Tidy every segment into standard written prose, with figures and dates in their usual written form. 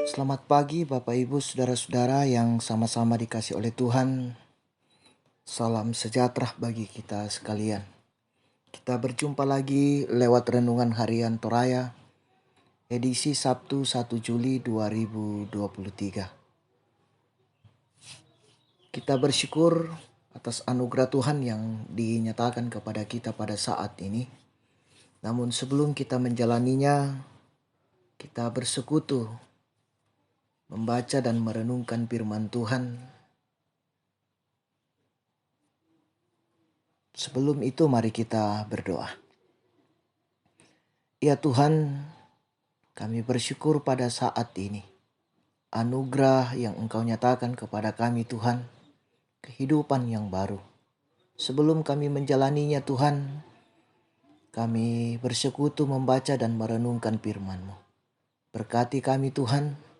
Selamat pagi Bapak Ibu Saudara-saudara yang sama-sama dikasih oleh Tuhan. Salam sejahtera bagi kita sekalian. Kita berjumpa lagi lewat Renungan Harian Toraya, edisi Sabtu 1 Juli 2023. Kita bersyukur atas anugerah Tuhan yang dinyatakan kepada kita pada saat ini. Namun sebelum kita menjalaninya, kita bersekutu membaca dan merenungkan firman Tuhan. Sebelum itu mari kita berdoa. Ya Tuhan, kami bersyukur pada saat ini. Anugerah yang Engkau nyatakan kepada kami Tuhan, kehidupan yang baru. Sebelum kami menjalaninya Tuhan, kami bersekutu membaca dan merenungkan firman-Mu. Berkati kami Tuhan,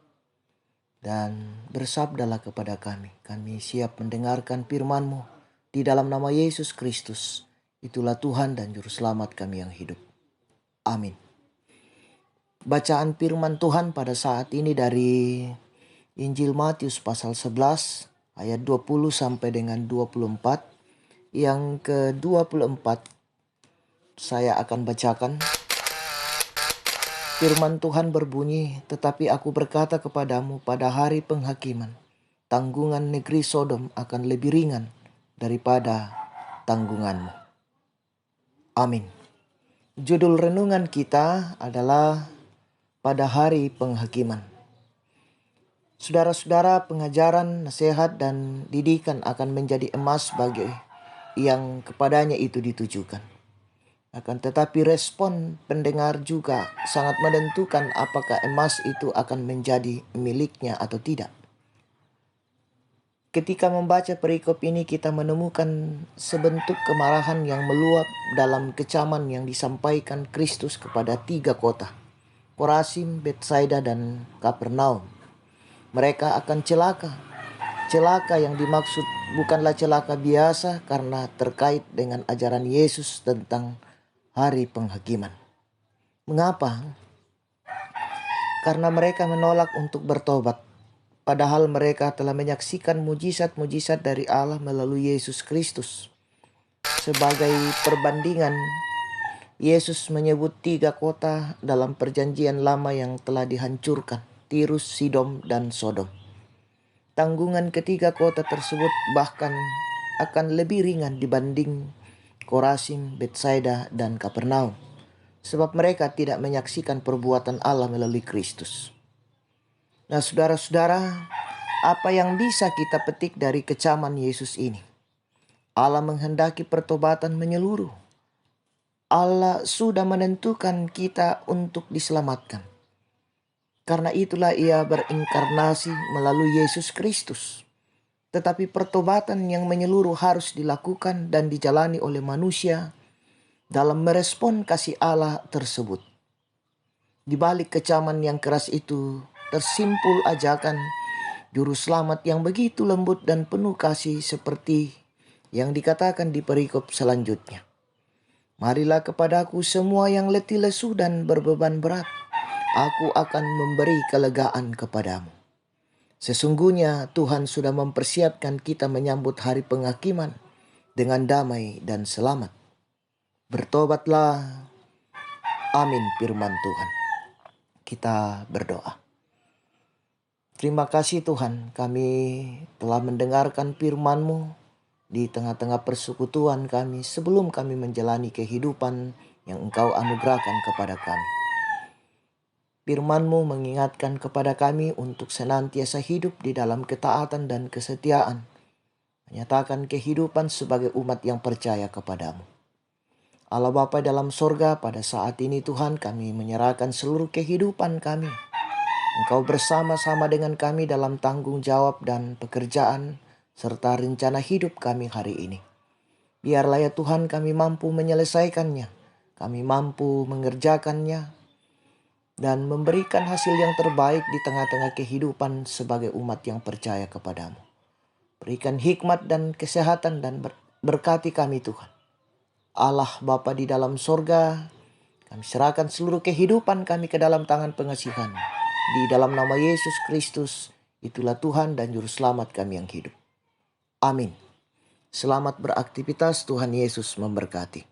dan bersabdalah kepada kami. Kami siap mendengarkan firman-Mu di dalam nama Yesus Kristus. Itulah Tuhan dan Juru Selamat kami yang hidup. Amin. Bacaan firman Tuhan pada saat ini dari Injil Matius pasal 11 ayat 20 sampai dengan 24. Yang ke-24 saya akan bacakan. Firman Tuhan berbunyi, "Tetapi aku berkata kepadamu, pada hari penghakiman, tanggungan negeri Sodom akan lebih ringan daripada tanggunganmu." Amin. Judul renungan kita adalah pada hari penghakiman. Saudara-saudara, pengajaran, nasihat, dan didikan akan menjadi emas bagi yang kepadanya itu ditujukan. Akan tetapi respon pendengar juga sangat menentukan apakah emas itu akan menjadi miliknya atau tidak. Ketika membaca perikop ini kita menemukan sebentuk kemarahan yang meluap dalam kecaman yang disampaikan Kristus kepada 3 kota, Korazim, Betsaida, dan Kapernaum. Mereka akan celaka. Celaka yang dimaksud bukanlah celaka biasa karena terkait dengan ajaran Yesus tentang hari penghakiman. Mengapa? Karena mereka menolak untuk bertobat. Padahal mereka telah menyaksikan mujizat-mujizat dari Allah melalui Yesus Kristus. Sebagai perbandingan, Yesus menyebut 3 kota dalam perjanjian lama yang telah dihancurkan, Tirus, Sidom, dan Sodom. Tanggungan ketiga kota tersebut bahkan akan lebih ringan dibanding Korazim, Betsaida, dan Kapernaum, sebab mereka tidak menyaksikan perbuatan Allah melalui Kristus. Nah, saudara-saudara, apa yang bisa kita petik dari kecaman Yesus ini? Allah menghendaki pertobatan menyeluruh. Allah sudah menentukan kita untuk diselamatkan. Karena itulah Ia berinkarnasi melalui Yesus Kristus. Tetapi pertobatan yang menyeluruh harus dilakukan dan dijalani oleh manusia dalam merespon kasih Allah tersebut. Di balik kecaman yang keras itu tersimpul ajakan Juru Selamat yang begitu lembut dan penuh kasih seperti yang dikatakan di perikop selanjutnya. "Marilah kepadaku semua yang letih lesu dan berbeban berat, aku akan memberi kelegaan kepadamu." Sesungguhnya Tuhan sudah mempersiapkan kita menyambut hari penghakiman dengan damai dan selamat. Bertobatlah. Amin firman Tuhan. Kita berdoa. Terima kasih Tuhan, kami telah mendengarkan firman-Mu di tengah-tengah persekutuan kami sebelum kami menjalani kehidupan yang Engkau anugerahkan kepada kami. Firman-Mu mengingatkan kepada kami untuk senantiasa hidup di dalam ketaatan dan kesetiaan, menyatakan kehidupan sebagai umat yang percaya kepadamu. Allah Bapa dalam sorga, pada saat ini Tuhan kami menyerahkan seluruh kehidupan kami. Engkau bersama-sama dengan kami dalam tanggung jawab dan pekerjaan serta rencana hidup kami hari ini. Biarlah ya Tuhan kami mampu menyelesaikannya, kami mampu mengerjakannya, dan memberikan hasil yang terbaik di tengah-tengah kehidupan sebagai umat yang percaya kepadamu. Berikan hikmat dan kesehatan dan berkati kami Tuhan. Allah Bapa di dalam sorga, kami serahkan seluruh kehidupan kami ke dalam tangan pengasihan. Di dalam nama Yesus Kristus, itulah Tuhan dan Juru Selamat kami yang hidup. Amin. Selamat beraktivitas, Tuhan Yesus memberkati.